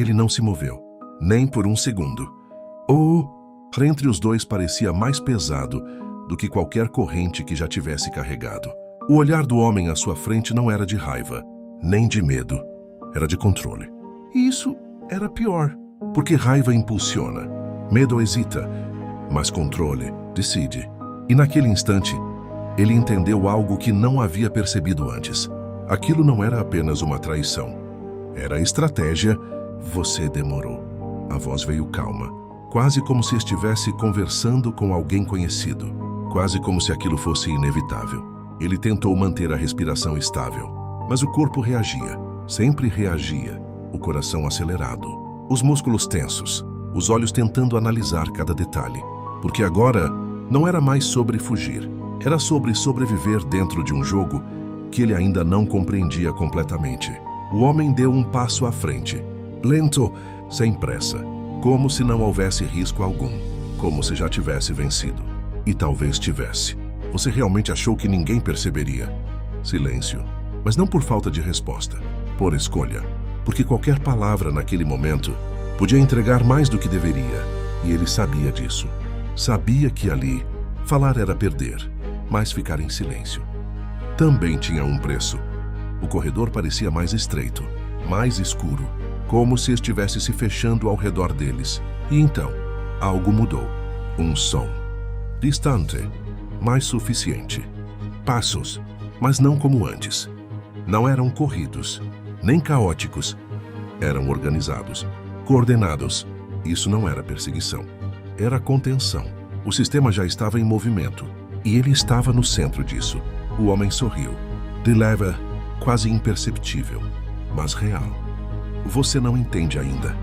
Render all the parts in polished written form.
Ele não se moveu, nem por um segundo. Entre os dois parecia mais pesado do que qualquer corrente que já tivesse carregado. O olhar do homem à sua frente não era de raiva, nem de medo. Era de controle. E isso era pior, porque raiva impulsiona, medo hesita, mas controle decide. E naquele instante, ele entendeu algo que não havia percebido antes. Aquilo não era apenas uma traição. Era estratégia. Você demorou. A voz veio calma, quase como se estivesse conversando com alguém conhecido, quase como se aquilo fosse inevitável. Ele tentou manter a respiração estável, mas o corpo reagia, sempre reagia, o coração acelerado, os músculos tensos, os olhos tentando analisar cada detalhe, porque agora não era mais sobre fugir, era sobre sobreviver dentro de um jogo que ele ainda não compreendia completamente. O homem deu um passo à frente, lento, sem pressa, como se não houvesse risco algum, como se já tivesse vencido. E talvez tivesse. Você realmente achou que ninguém perceberia? Silêncio. Mas não por falta de resposta, por escolha. Porque qualquer palavra naquele momento podia entregar mais do que deveria. E ele sabia disso. Sabia que ali, falar era perder, mas ficar em silêncio também tinha um preço. O corredor parecia mais estreito, mais escuro, como se estivesse se fechando ao redor deles. E então, algo mudou. Um som. Distante, mas suficiente. Passos, mas não como antes. Não eram corridos, nem caóticos. Eram organizados, coordenados. Isso não era perseguição. Era contenção. O sistema já estava em movimento, e ele estava no centro disso. O homem sorriu. De leve, quase imperceptível, mas real. Você não entende ainda.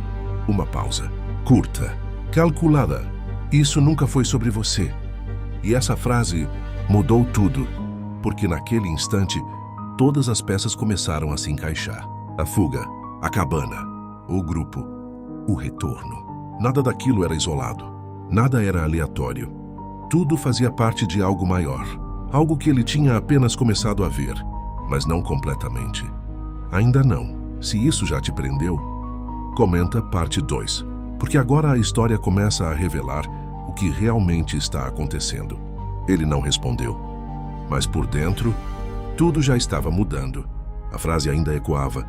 Uma pausa. Curta. Calculada. Isso nunca foi sobre você. E essa frase mudou tudo, porque naquele instante, todas as peças começaram a se encaixar. A fuga, a cabana, o grupo, o retorno. Nada daquilo era isolado. Nada era aleatório. Tudo fazia parte de algo maior. Algo que ele tinha apenas começado a ver, mas não completamente. Ainda não. Se isso já te prendeu, comenta parte 2, porque agora a história começa a revelar o que realmente está acontecendo. Ele não respondeu, mas por dentro, tudo já estava mudando. A frase ainda ecoava: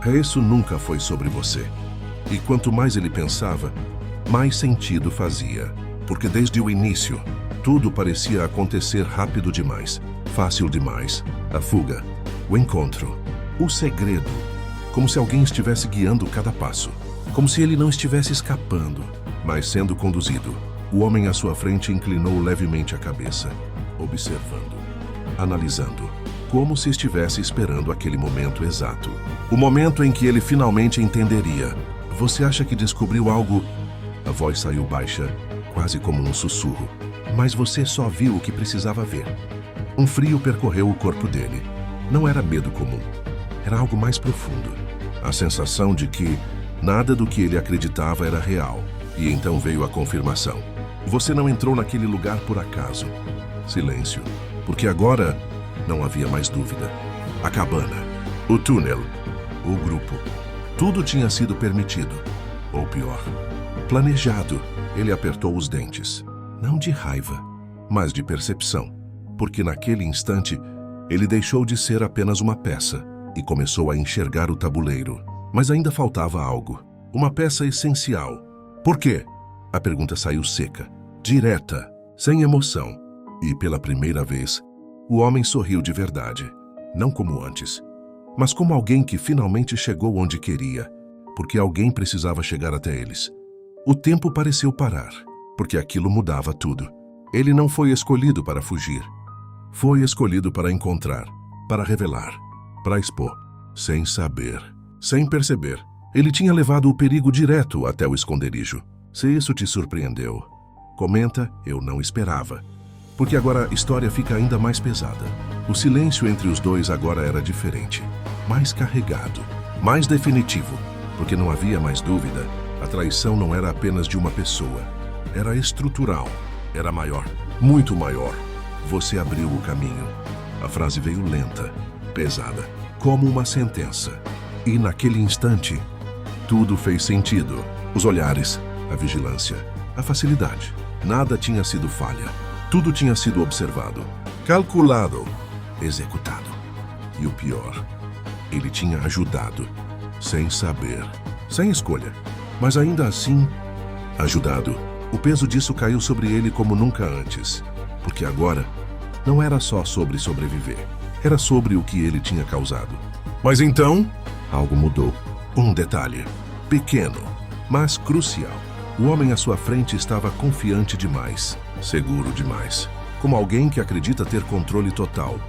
isso nunca foi sobre você. E quanto mais ele pensava, mais sentido fazia, porque desde o início, tudo parecia acontecer rápido demais, fácil demais. A fuga, o encontro, o segredo, como se alguém estivesse guiando cada passo, como se ele não estivesse escapando, mas sendo conduzido. O homem à sua frente inclinou levemente a cabeça, observando, analisando, como se estivesse esperando aquele momento exato. O momento em que ele finalmente entenderia. Você acha que descobriu algo? A voz saiu baixa, quase como um sussurro. Mas você só viu o que precisava ver. Um frio percorreu o corpo dele. Não era medo comum. Era algo mais profundo. A sensação de que nada do que ele acreditava era real. E então veio a confirmação. Você não entrou naquele lugar por acaso. Silêncio. Porque agora não havia mais dúvida. A cabana, o túnel, o grupo. Tudo tinha sido permitido. Ou pior, planejado. Ele apertou os dentes. Não de raiva, mas de percepção. Porque naquele instante, ele deixou de ser apenas uma peça e começou a enxergar o tabuleiro. Mas ainda faltava algo. Uma peça essencial. Por quê? A pergunta saiu seca, direta, sem emoção. E pela primeira vez, o homem sorriu de verdade. Não como antes, mas como alguém que finalmente chegou onde queria, porque alguém precisava chegar até eles. O tempo pareceu parar, porque aquilo mudava tudo. Ele não foi escolhido para fugir. Foi escolhido para encontrar, para revelar, para expor, sem saber, sem perceber. Ele tinha levado o perigo direto até o esconderijo. Se isso te surpreendeu, comenta, eu não esperava. Porque agora a história fica ainda mais pesada. O silêncio entre os dois agora era diferente, mais carregado, mais definitivo, porque não havia mais dúvida. A traição não era apenas de uma pessoa, era estrutural, era maior, muito maior. Você abriu o caminho. A frase veio lenta, pesada, como uma sentença. E naquele instante, Tudo fez sentido. Os olhares, a vigilância, a facilidade. Nada tinha sido falha. Tudo tinha sido observado, calculado, executado. E o pior, ele tinha ajudado, sem saber, sem escolha. Mas ainda assim, ajudado. O peso disso caiu sobre ele como nunca antes. Porque agora, não era só sobre sobreviver. Era sobre o que ele tinha causado. Mas então, algo mudou. Um detalhe, pequeno, mas crucial. O homem à sua frente estava confiante demais, seguro demais. Como alguém que acredita ter controle total.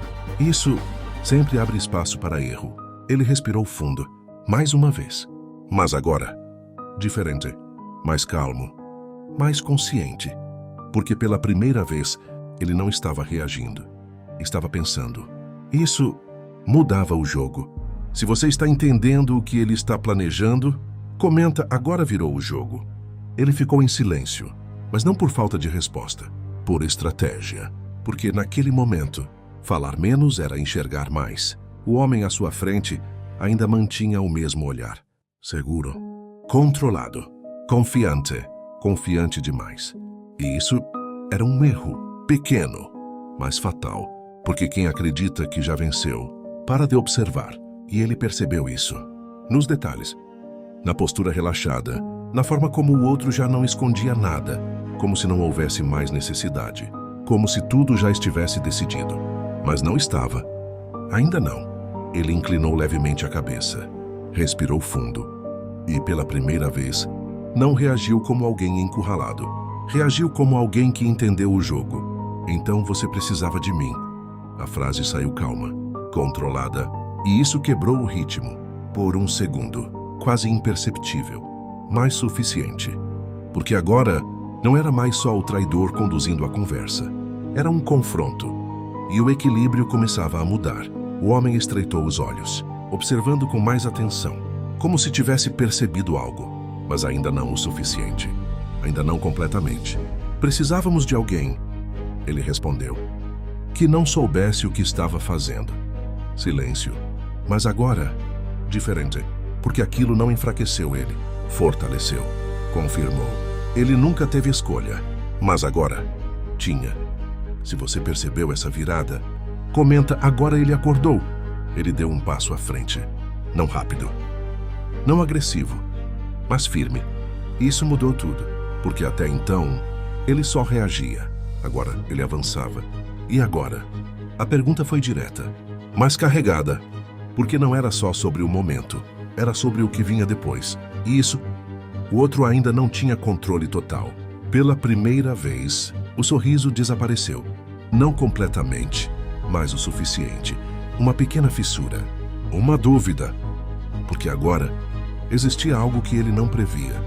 Isso sempre abre espaço para erro. Ele respirou fundo, mais uma vez. Mas agora, diferente, mais calmo, mais consciente. Porque pela primeira vez, ele não estava reagindo. Estava pensando. Isso mudava o jogo. Se você está entendendo o que ele está planejando, comenta agora virou o jogo. Ele ficou em silêncio, mas não por falta de resposta, por estratégia. Porque naquele momento, falar menos era enxergar mais. O homem à sua frente ainda mantinha o mesmo olhar. Seguro, controlado, confiante demais. E isso era um erro, pequeno, mas fatal. Porque quem acredita que já venceu, para de observar. E ele percebeu isso. Nos detalhes. Na postura relaxada. Na forma como o outro já não escondia nada. Como se não houvesse mais necessidade. Como se tudo já estivesse decidido. Mas não estava. Ainda não. Ele inclinou levemente a cabeça. Respirou fundo. E pela primeira vez, não reagiu como alguém encurralado. Reagiu como alguém que entendeu o jogo. Então você precisava de mim. A frase saiu calma, controlada, e isso quebrou o ritmo. Por um segundo, quase imperceptível, mas suficiente. Porque agora não era mais só o traidor conduzindo a conversa. Era um confronto. E o equilíbrio começava a mudar. O homem estreitou os olhos, observando com mais atenção, como se tivesse percebido algo, mas ainda não o suficiente. Ainda não completamente. Precisávamos de alguém, ele respondeu, que não soubesse o que estava fazendo. Silêncio. Mas agora, diferente, porque aquilo não enfraqueceu ele, fortaleceu, confirmou. Ele nunca teve escolha, mas agora tinha. Se você percebeu essa virada, comenta agora ele acordou. Ele deu um passo à frente, não rápido, não agressivo, mas firme. Isso mudou tudo, porque até então ele só reagia. Agora ele avançava. E agora? A pergunta foi direta, mas carregada, porque não era só sobre o momento, era sobre o que vinha depois. E isso, o outro ainda não tinha controle total. Pela primeira vez, o sorriso desapareceu. Não completamente, mas o suficiente. Uma pequena fissura, uma dúvida, porque agora existia algo que ele não previa.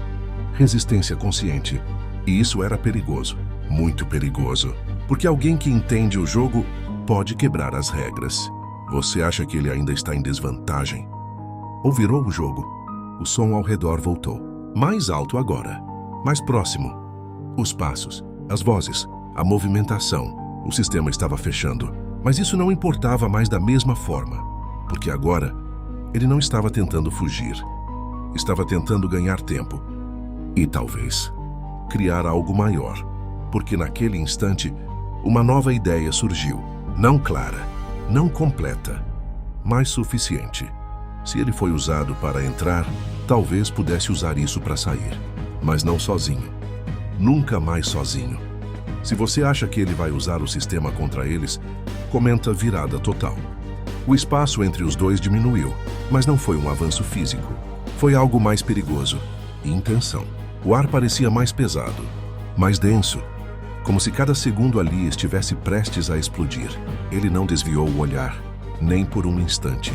Resistência consciente. E isso era perigoso, muito perigoso. Porque alguém que entende o jogo pode quebrar as regras. Você acha que ele ainda está em desvantagem? Ou virou o jogo? O som ao redor voltou. Mais alto agora. Mais próximo. Os passos, as vozes, a movimentação. O sistema estava fechando. Mas isso não importava mais da mesma forma. Porque agora, ele não estava tentando fugir. Estava tentando ganhar tempo. E talvez criar algo maior. Porque naquele instante, uma nova ideia surgiu, não clara, não completa, mas suficiente. Se ele foi usado para entrar, talvez pudesse usar isso para sair, mas não sozinho. Nunca mais sozinho. Se você acha que ele vai usar o sistema contra eles, comenta virada total. O espaço entre os dois diminuiu, mas não foi um avanço físico. Foi algo mais perigoso. Intenção. O ar parecia mais pesado, mais denso. Como se cada segundo ali estivesse prestes a explodir. Ele não desviou o olhar, nem por um instante.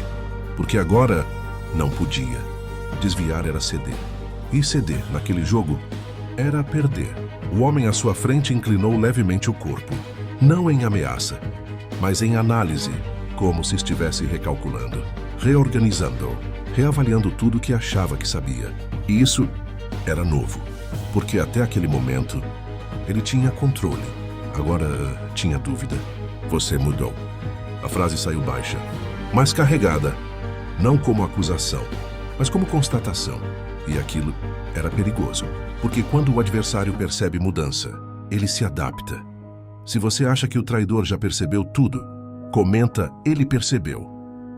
Porque agora não podia. Desviar era ceder. E ceder, naquele jogo, era perder. O homem à sua frente inclinou levemente o corpo. Não em ameaça, mas em análise, como se estivesse recalculando, reorganizando, reavaliando tudo que achava que sabia. E isso era novo, porque até aquele momento ele tinha controle. Agora tinha dúvida. Você mudou. A frase saiu baixa, mas carregada, não como acusação, mas como constatação. E aquilo era perigoso, porque quando o adversário percebe mudança, ele se adapta. Se você acha que o traidor já percebeu tudo, comenta: ele percebeu.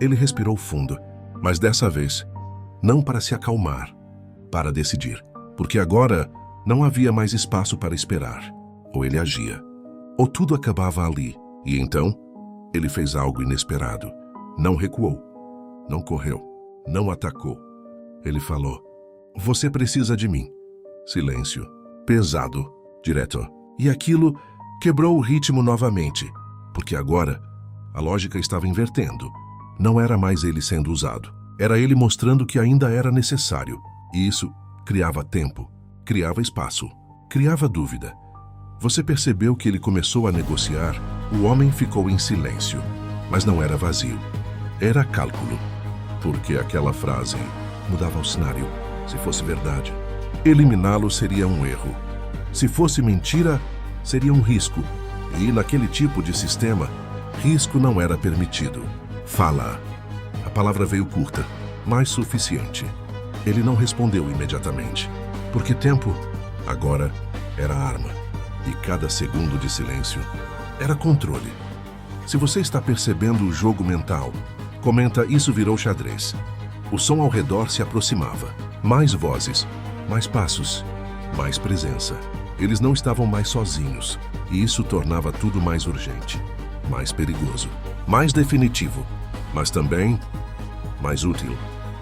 Ele respirou fundo, mas dessa vez, não para se acalmar, para decidir, porque agora não havia mais espaço para esperar. Ou ele agia, ou tudo acabava ali. E então, ele fez algo inesperado. Não recuou, não correu, não atacou. Ele falou: você precisa de mim. Silêncio, pesado, direto. E aquilo quebrou o ritmo novamente, porque agora a lógica estava invertendo. Não era mais ele sendo usado, era ele mostrando que ainda era necessário. E isso criava tempo, criava espaço, criava dúvida. Você percebeu que ele começou a negociar? O homem ficou em silêncio, mas não era vazio. Era cálculo, porque aquela frase mudava o cenário. Se fosse verdade, eliminá-lo seria um erro. Se fosse mentira, seria um risco. E naquele tipo de sistema, risco não era permitido. Fala. A palavra veio curta, mas suficiente. Ele não respondeu imediatamente, porque tempo agora era arma. E cada segundo de silêncio era controle. Se você está percebendo o jogo mental, comenta: isso virou xadrez. O som ao redor se aproximava. Mais vozes, mais passos, mais presença. Eles não estavam mais sozinhos, e isso tornava tudo mais urgente, mais perigoso, mais definitivo, mas também mais útil.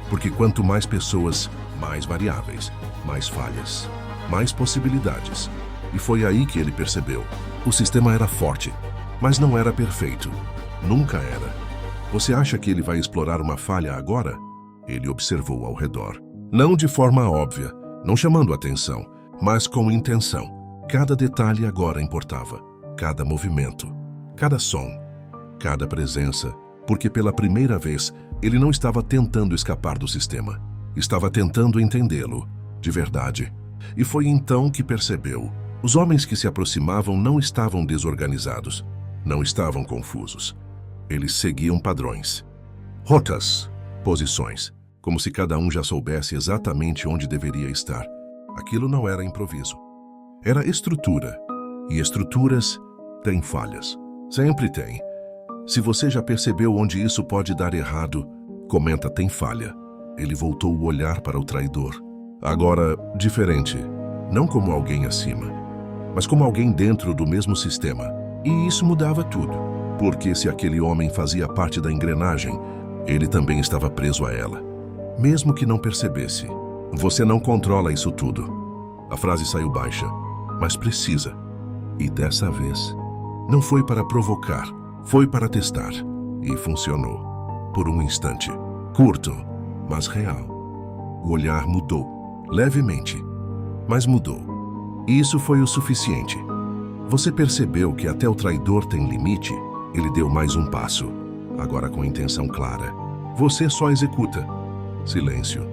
Porque quanto mais pessoas, mais variáveis, mais falhas, mais possibilidades. E foi aí que ele percebeu. O sistema era forte, mas não era perfeito. Nunca era. Você acha que ele vai explorar uma falha agora? Ele observou ao redor. Não de forma óbvia, não chamando atenção, mas com intenção. Cada detalhe agora importava. Cada movimento, cada som, cada presença. Porque pela primeira vez, ele não estava tentando escapar do sistema. Estava tentando entendê-lo, de verdade. E foi então que percebeu. Os homens que se aproximavam não estavam desorganizados, não estavam confusos. Eles seguiam padrões, rotas, posições, como se cada um já soubesse exatamente onde deveria estar. Aquilo não era improviso. Era estrutura. E estruturas têm falhas. Sempre tem. Se você já percebeu onde isso pode dar errado, comenta: tem falha. Ele voltou o olhar para o traidor. Agora, diferente. Não como alguém acima, mas como alguém dentro do mesmo sistema. E isso mudava tudo. Porque se aquele homem fazia parte da engrenagem, ele também estava preso a ela. Mesmo que não percebesse. Você não controla isso tudo. A frase saiu baixa, mas precisa. E dessa vez, não foi para provocar, foi para testar. E funcionou. Por um instante. Curto, mas real. O olhar mudou, levemente, mas mudou. E isso foi o suficiente. Você percebeu que até o traidor tem limite? Ele deu mais um passo, agora com intenção clara. Você só executa. Silêncio.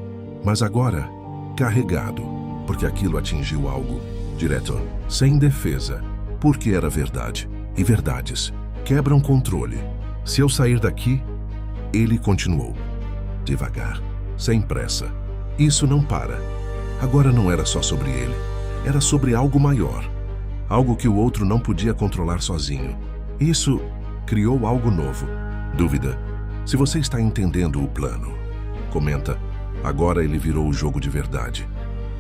Mas agora, carregado, porque aquilo atingiu algo. Direto, sem defesa, porque era verdade. E verdades quebram controle. Se eu sair daqui, ele continuou. Devagar, sem pressa. Isso não para. Agora não era só sobre ele. Era sobre algo maior. Algo que o outro não podia controlar sozinho. Isso criou algo novo. Dúvida. Se você está entendendo o plano, comenta: agora ele virou o jogo de verdade.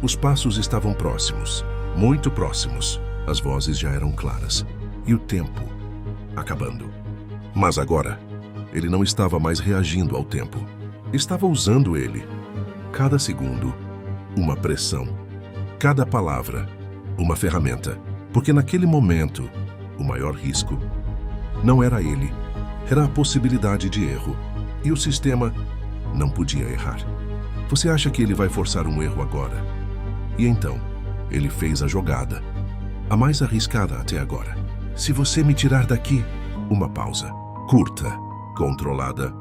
Os passos estavam próximos, muito próximos. As vozes já eram claras. E o tempo acabando. Mas agora, ele não estava mais reagindo ao tempo. Estava usando ele. Cada segundo, uma pressão. Cada palavra, uma ferramenta. Porque naquele momento, o maior risco não era ele, era a possibilidade de erro. E o sistema não podia errar. Você acha que ele vai forçar um erro agora? E então, ele fez a jogada, a mais arriscada até agora. Se você me tirar daqui, uma pausa, curta, controlada.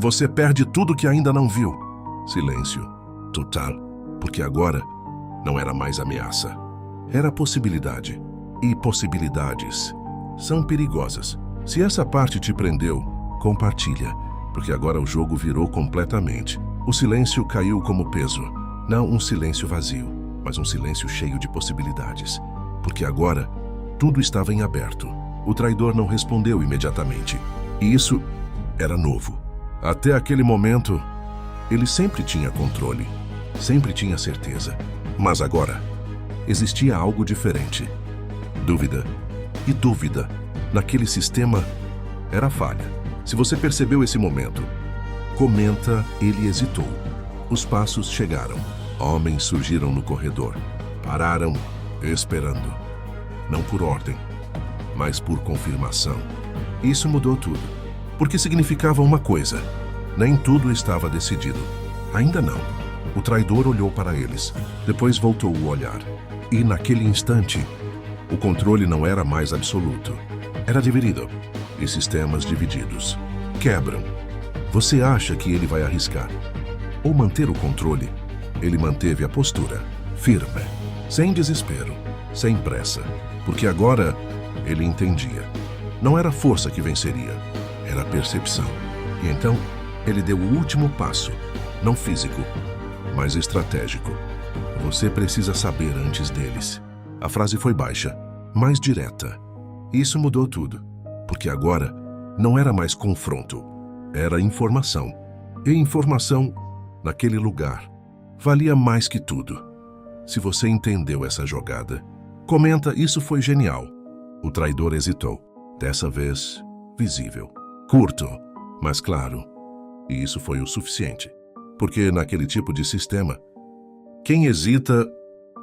Você perde tudo que ainda não viu. Silêncio, total, porque agora não era mais ameaça. Era possibilidade. E possibilidades são perigosas. Se essa parte te prendeu, compartilha, porque agora o jogo virou completamente. O silêncio caiu como peso. Não um silêncio vazio, mas um silêncio cheio de possibilidades. Porque agora, tudo estava em aberto. O traidor não respondeu imediatamente. E isso era novo. Até aquele momento, ele sempre tinha controle, sempre tinha certeza. Mas agora, existia algo diferente. Dúvida. E dúvida, naquele sistema, era falha. Se você percebeu esse momento, comenta, ele hesitou. Os passos chegaram. Homens surgiram no corredor. Pararam, esperando. Não por ordem, mas por confirmação. Isso mudou tudo. Porque significava uma coisa. Nem tudo estava decidido. Ainda não. O traidor olhou para eles. Depois voltou o olhar. E naquele instante, o controle não era mais absoluto. Era dividido. E sistemas divididos quebram. Você acha que ele vai arriscar ou manter o controle? Ele manteve a postura, firme, sem desespero, sem pressa, porque agora ele entendia. Não era força que venceria, era percepção. E então ele deu o último passo, não físico, mas estratégico. Você precisa saber antes deles. A frase foi baixa, mais direta. Isso mudou tudo, porque agora não era mais confronto, era informação. E informação, naquele lugar, valia mais que tudo. Se você entendeu essa jogada, comenta, isso foi genial. O traidor hesitou, dessa vez visível. Curto, mas claro. E isso foi o suficiente. Porque naquele tipo de sistema, quem hesita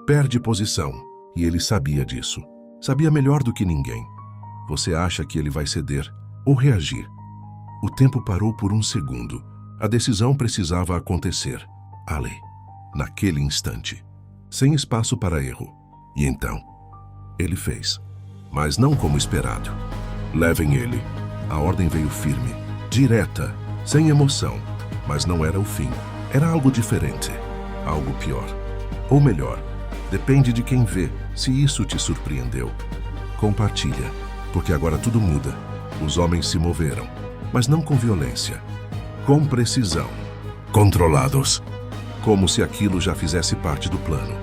perde posição. E ele sabia disso. Sabia melhor do que ninguém. Você acha que ele vai ceder ou reagir? O tempo parou por um segundo. A decisão precisava acontecer. Ali, naquele instante. Sem espaço para erro. E então, ele fez. Mas não como esperado. Levem ele. A ordem veio firme, direta, sem emoção. Mas não era o fim. Era algo diferente. Algo pior. Ou melhor. Depende de quem vê, se isso te surpreendeu. Compartilha, porque agora tudo muda. Os homens se moveram, mas não com violência. Com precisão. Controlados. Como se aquilo já fizesse parte do plano.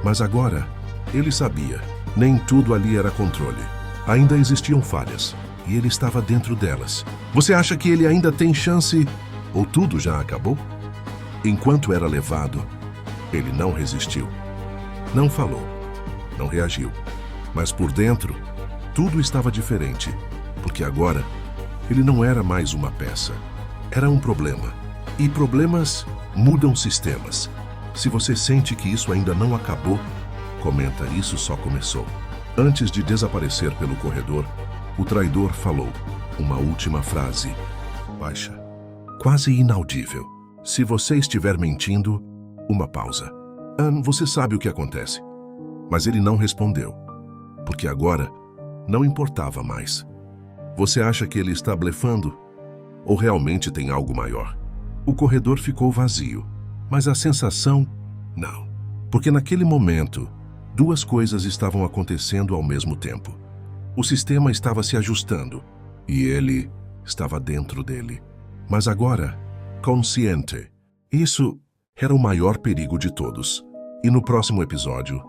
Mas agora, ele sabia. Nem tudo ali era controle. Ainda existiam falhas, e ele estava dentro delas. Você acha que ele ainda tem chance, ou tudo já acabou? Enquanto era levado, ele não resistiu. Não falou, não reagiu. Mas por dentro, tudo estava diferente. Porque agora, ele não era mais uma peça. Era um problema. E problemas mudam sistemas. Se você sente que isso ainda não acabou, comenta, isso só começou. Antes de desaparecer pelo corredor, o traidor falou uma última frase. Baixa. Quase inaudível. Se você estiver mentindo, uma pausa. Você sabe o que acontece. Mas ele não respondeu. Porque agora não importava mais. Você acha que ele está blefando? Ou realmente tem algo maior? O corredor ficou vazio. Mas a sensação, não. Porque naquele momento, duas coisas estavam acontecendo ao mesmo tempo. O sistema estava se ajustando. E ele estava dentro dele. Mas agora, consciente. Isso era o maior perigo de todos. E no próximo episódio,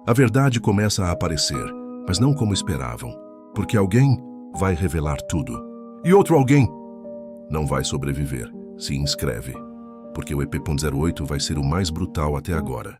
a verdade começa a aparecer, mas não como esperavam. Porque alguém vai revelar tudo. E outro alguém não vai sobreviver. Se inscreve. Porque o EP.08 vai ser o mais brutal até agora.